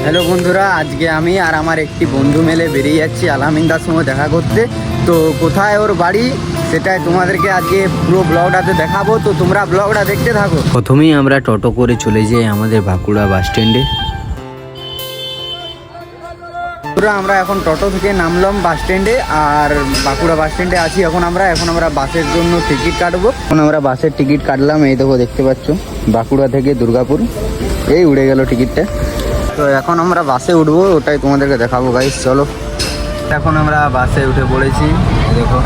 Hello বন্ধুরা, আজকে আমি আর আমার একটি বন্ধু মিলে বেরিয়ে যাচ্ছি আলামিনদার সঙ্গে দেখা করতে। তো কোথায় ওর বাড়ি সেটাই তোমাদেরকে আজকে পুরো ব্লগটাতে দেখাবো, তো তোমরা ব্লগটা দেখতে থাকো। প্রথমেই আমরা টোটো করে চলে যাই আমাদের বাঁকুড়া বাস স্ট্যান্ডে। আমরা এখন টোটো থেকে নামলাম বাস স্ট্যান্ডে, আর বাঁকুড়া বাস স্ট্যান্ডে আছি এখন আমরা বাসের জন্য টিকিট কাটবো। এখন আমরা বাসের টিকিট কাটলাম, এই দেখো দেখতে পাচ্ছ, বাঁকুড়া থেকে দুর্গাপুর। এই উড়ে গেল টিকিটটা। তো এখন আমরা বাসে উঠবো, ওটাই তোমাদেরকে দেখাবো গাইস, চলো। এখন আমরা বাসে উঠে পড়েছি, দেখো।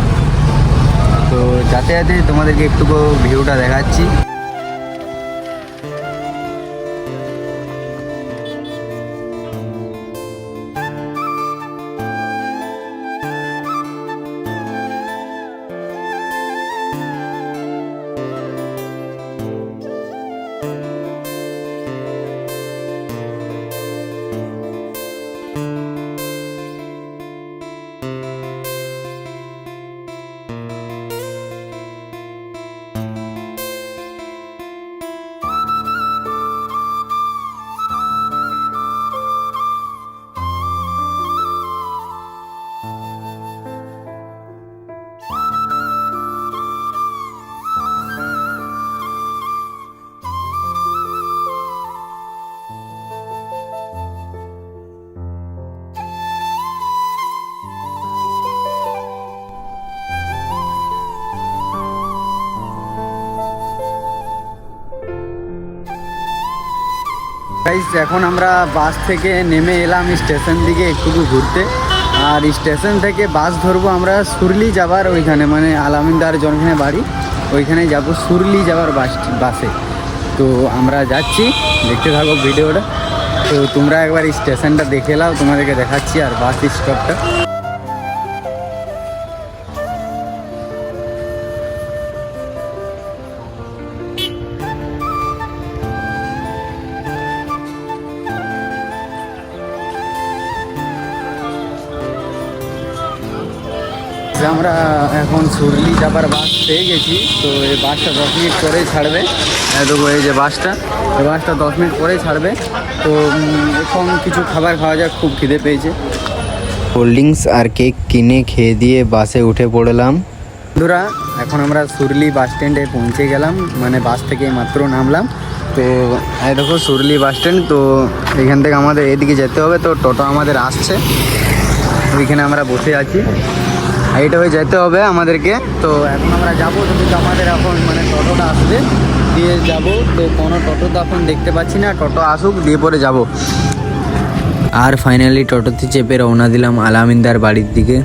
তো যাতে যাতে তোমাদেরকে একটু ভিউটা দেখাচ্ছি। এখন আমরা বাস থেকে নেমে এলাম স্টেশন দিকে একটু ঘুরতে, আর স্টেশন থেকে বাস ধরবো আমরা সুরলি যাবার ওইখানে, মানে আলামিনদার জনখানে বাড়ি, ওইখানে যাব সুরলি যাওয়ার বাসে। তো আমরা যাচ্ছি, দেখতে থাকো ভিডিওটা। তো তোমরা একবার স্টেশনটা দেখে নাও, তোমাদেরকে দেখাচ্ছি, আর বাস স্টপটা। আমরা এখন সুরলি যাবার বাস পেয়ে গেছি। তো এই বাসটা 10 মিনিট পরেই ছাড়বে। দেখো এই যে বাসটা, এই বাসটা 10 মিনিট পরেই ছাড়বে। তো এখন কিছু খাবার খাওয়া যাক, খুব খিদে পেয়েছে। কোল্ড ড্রিঙ্কস আর কেক কিনে খেয়ে দিয়ে বাসে উঠে পড়লাম। বন্ধুরা, এখন আমরা সুরলি বাস স্ট্যান্ডে পৌঁছে গেলাম, মানে বাস থেকে মাত্র নামলাম। তো এই দেখো সুরলি বাস স্ট্যান্ড। তো এখান থেকে আমাদের এদিকে যেতে হবে, তো টোটো আমাদের আসছে, ওইখানে আমরা বসে আছি, এইটা হয়ে যেতে হবে আমাদেরকে। তো এখন আমরা যাবো, কিন্তু আমাদের এখন মানে টোটোটা আসবে, দিয়ে যাব। তো কোনো টোটো তো এখন দেখতে পাচ্ছি না, টোটো আসুক দিয়ে পরে যাব। আর ফাইনালি টোটোতে চেপে রওনা দিলাম আলামিনদার বাড়ির দিকে।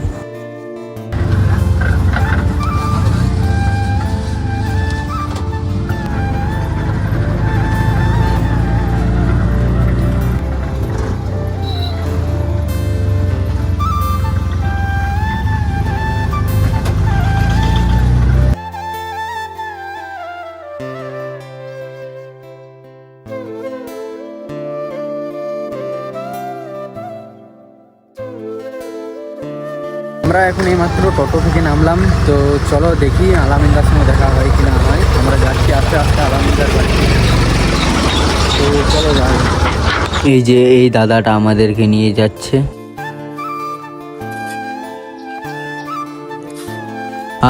আমরা এখন এই মাত্র টোটো থেকে নামলাম। তো চলো দেখি আলামিনদার সঙ্গে দেখা হয় কি না হয়। আমরা যাচ্ছি আস্তে আস্তে আলামিনদার বাড়ি। তো চলো যাই। এই যে এই দাদাটা আমাদেরকে নিয়ে যাচ্ছে।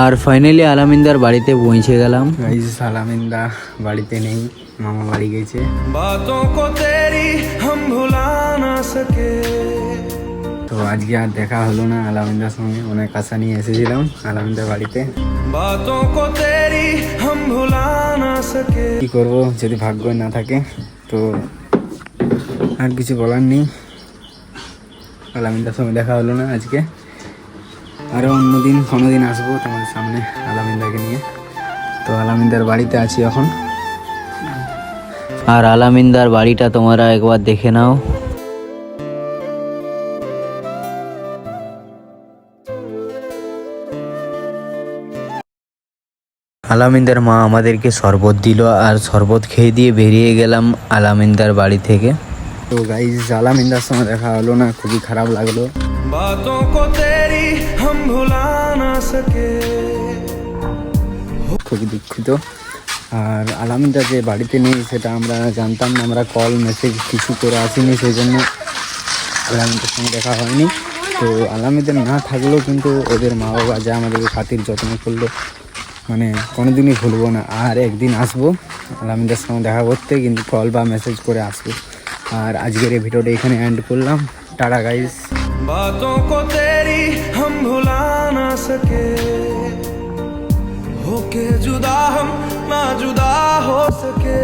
আর ফাইনালি আলামিনদার বাড়িতে পৌঁছে গেলাম। গাইস, আলামিনদা বাড়িতে নেই, মামা বাড়ি গেছে। তো আজকে আর দেখা হলো না আলামিনদার সঙ্গে, অনেক আশা নিয়ে এসেছিলাম আলামিনদার বাড়িতে। কি করবো, যদি ভাগ্য না থাকে তো আর কিছু বলার নেই। আলামিনদার সঙ্গে দেখা হলো না আজকে, আরও অন্যদিন কোনোদিন আসবো তোমাদের সামনে আলামিনদাকে নিয়ে। তো আলামিনদার বাড়িতে আছি এখন। আর আলামিনদার বাড়িটা তোমরা একবার দেখে নাও। আলামিনদার মা আমাদেরকে শরবত দিল, আর শরবত খেয়ে দিয়ে বেরিয়ে গেলাম আলামিনদার বাড়ি থেকে। তো গাইস, আলামিনদার সঙ্গে দেখা হলো না, খুবই খারাপ লাগলো। খুবই দুঃখিত। আর আলামিনদা যে বাড়িতে নেই সেটা আমরা জানতাম না, আমরা কল মেসেজ কিছু করে আসিনি, সেই জন্য আলামিনদের সঙ্গে দেখা হয়নি। তো আলামিনদের না থাকলেও কিন্তু ওদের মা বাবা যা আমাদেরকে খাতির যত্ন করলো, মানে কোনোদিনই ভুলবো না। আর একদিন আসবো আলামিনদের সঙ্গে দেখা করতে, কিন্তু কল বা মেসেজ করে আসবো। আর আজকের এই ভিডিওটা এখানে এন্ড করলাম। Tata guys. बातों को तेरी हम भुला ना सके, होके जुदा हम ना जुदा हो सके।